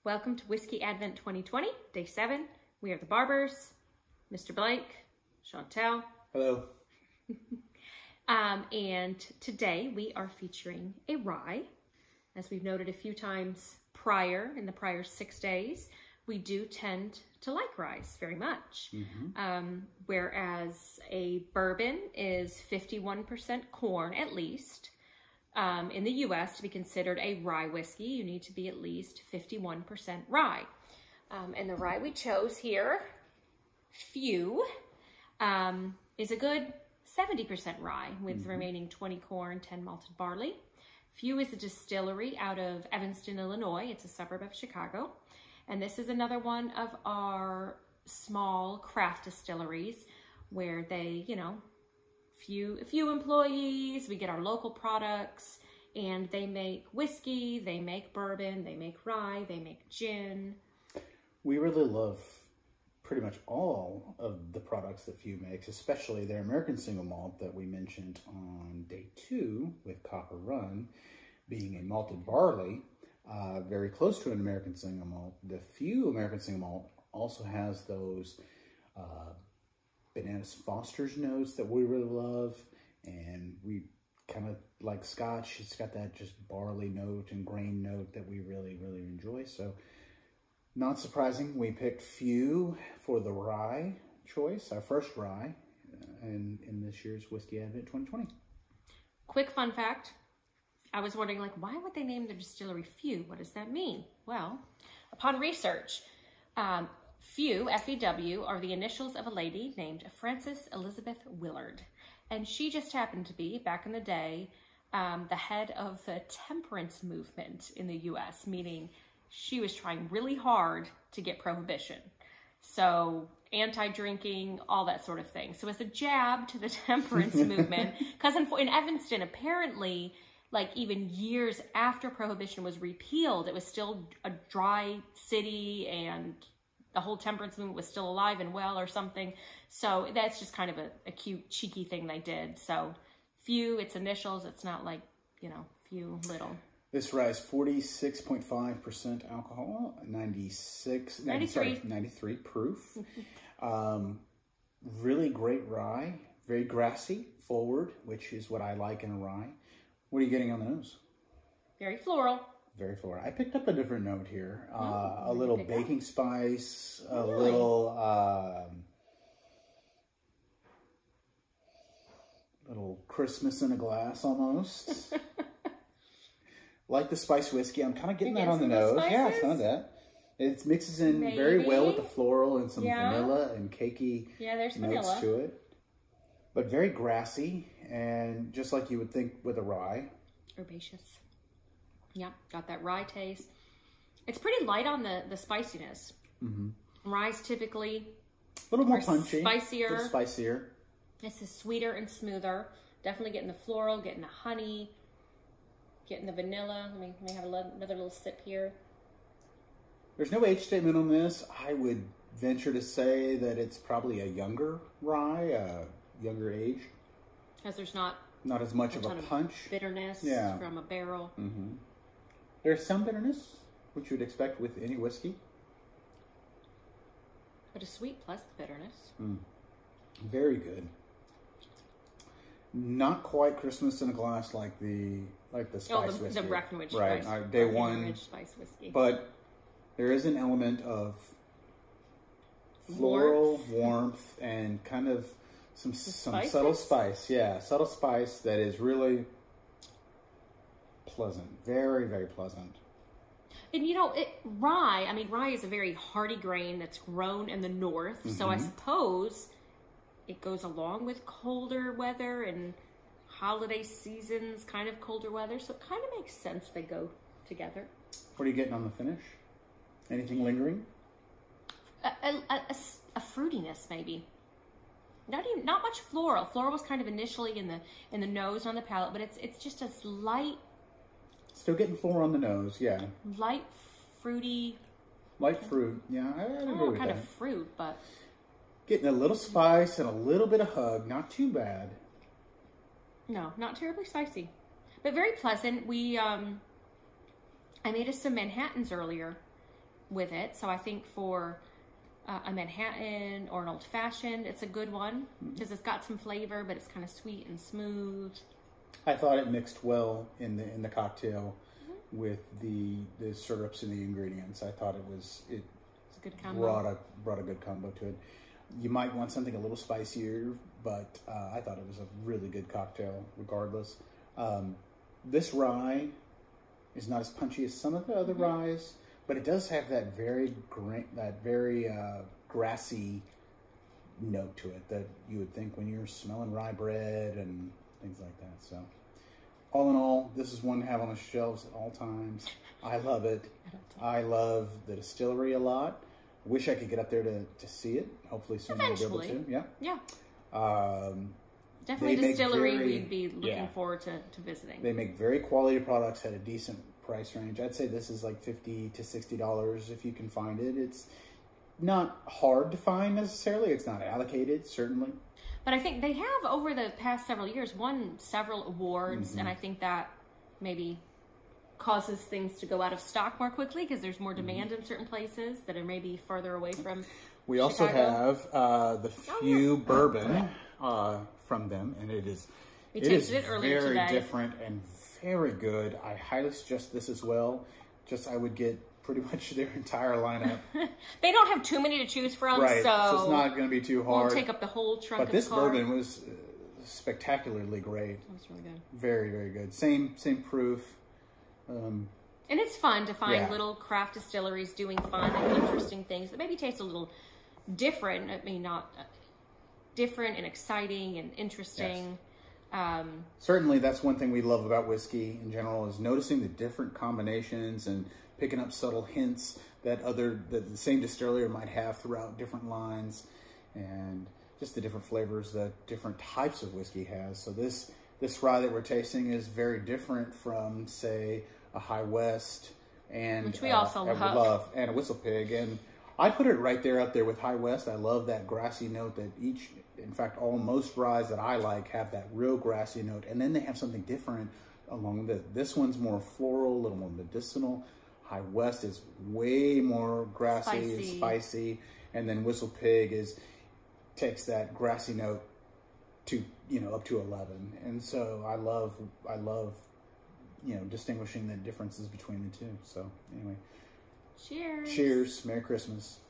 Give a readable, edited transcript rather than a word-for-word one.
Welcome to Whiskey Advent 2020, Day 7. We are the Barbers, Mr. Blake, Chantel. Hello. And today we are featuring a rye. As we've noted a few times in the prior 6 days, we do tend to like rye very much. Whereas a bourbon is 51% corn at least. In the U.S., to be considered a rye whiskey, you need to be at least 51% rye. And the rye we chose here, Few, is a good 70% rye with the remaining 20 corn, 10 malted barley. Few is a distillery out of Evanston, Illinois. It's a suburb of Chicago. And this is another one of our small craft distilleries where they, few employees, we get our local products, and they make whiskey, they make bourbon, they make rye, they make gin. We really love pretty much all of the products that Few makes, especially their American single malt that we mentioned on day 2 with Copper Run, being a malted barley, very close to an American single malt. The Few American single malt also has those Bananas Foster's notes that we really love, and we kind of like Scotch. It's got that just barley note and grain note that we really enjoy. So not surprising, we picked Few for the rye choice, our first rye in this year's Whiskey Advent 2020. Quick fun fact, I was wondering, why would they name their distillery Few? What does that mean? Well, upon research, Few, F-E-W, are the initials of a lady named Frances Elizabeth Willard. And she just happened to be, back in the day, the head of the temperance movement in the U.S., meaning she was trying really hard to get prohibition. So anti-drinking, all that sort of thing. So as a jab to the temperance movement, because in Evanston, apparently, even years after prohibition was repealed, it was still a dry city and the whole temperance movement was still alive and well or something. So that's just kind of a cute, cheeky thing they did. So Few, its initials, it's not Few little. This rye is 46.5% alcohol, 93 proof. Really great rye, very grassy, forward, which is what I like in a rye. What are you getting on the nose? Very floral. Very floral. I picked up a different note here. A little baking spice, a little Christmas in a glass almost. Like the spice whiskey. I'm kind of getting that on the nose. Yeah, it's kind of that. It mixes in very well with the floral and some vanilla and cakey notes to it. But very grassy, and just like you would think with a rye. Herbaceous. Yeah, got that rye taste. It's pretty light on the spiciness. Rye's typically a little more punchy, spicier. A little spicier. This is sweeter and smoother. Definitely getting the floral, getting the honey, getting the vanilla. Let me have another little sip here. There's no age statement on this. I would venture to say that it's probably a younger rye, younger age. Because there's not as much of a punch. Bitterness from a barrel. There's some bitterness, which you would expect with any whiskey. But a sweet, pleasant bitterness. Very good. Not quite Christmas in a glass like the spice whiskey. The Breckenridge right, spice. Day 1. Spice whiskey. But there is an element of floral warmth and kind of some subtle spice. Yeah, subtle spice that is really pleasant. Very pleasant. And rye is a very hardy grain that's grown in the north. So I suppose it goes along with colder weather and holiday seasons, kind of colder weather. So it kind of makes sense they go together. What are you getting on the finish? Anything lingering? A fruitiness, maybe. Not much floral. Floral was kind of initially in the nose on the palate, but it's just a light. Still getting floral on the nose, yeah. Light, fruity. Light fruit, yeah. I don't know what kind of fruit, but getting a little spice and a little bit of hug. Not too bad. No, not terribly spicy, but very pleasant. I made us some Manhattans earlier, with it. So I think for a Manhattan or an old fashioned, it's a good one because it's got some flavor, but it's kind of sweet and smooth. I thought it mixed well in the cocktail with the syrups and the ingredients. I thought it's a good combo. Brought a good combo to it. You might want something a little spicier, but I thought it was a really good cocktail regardless. This rye is not as punchy as some of the other ryes, but it does have that very grassy note to it that you would think when you're smelling rye bread and things like that. So all in all, this is one to have on the shelves at all times. I love it. I love the distillery a lot. Wish I could get up there to see it. Hopefully soon we'll be able to. Yeah. Definitely distillery we'd be looking forward to visiting. They make very quality products at a decent price range. I'd say this is like $50 to $60 if you can find it. It's not hard to find necessarily. It's not allocated, certainly. But I think they have, over the past several years, won several awards, and I think that maybe causes things to go out of stock more quickly because there's more demand in certain places that are maybe further away from We also have the Few bourbon from them, and it is very different and very good. I highly suggest this as well. I would get pretty much their entire lineup. They don't have too many to choose from, right? So it's not going to be too hard. Won't take up the whole trunk. But this bourbon was spectacularly great. That's really good. Very, very good. Same proof. And it's fun to find little craft distilleries doing fun and interesting things that maybe taste a little different. I mean, not different and exciting and interesting. Yes. Certainly, that's one thing we love about whiskey in general is noticing the different combinations and picking up subtle hints that the same distillery might have throughout different lines, and just the different flavors that different types of whiskey has. So this rye that we're tasting is very different from, say, a High West, and which we also love, and a Whistle Pig, and I put it right there up there with High West. I love that grassy note that in fact, most ryes that I like have that real grassy note, and then they have something different along this one's more floral, a little more medicinal. High West is way more grassy and spicy, and then Whistle Pig takes that grassy note to up to 11, and so I love distinguishing the differences between the two. So anyway, cheers! Cheers! Merry Christmas!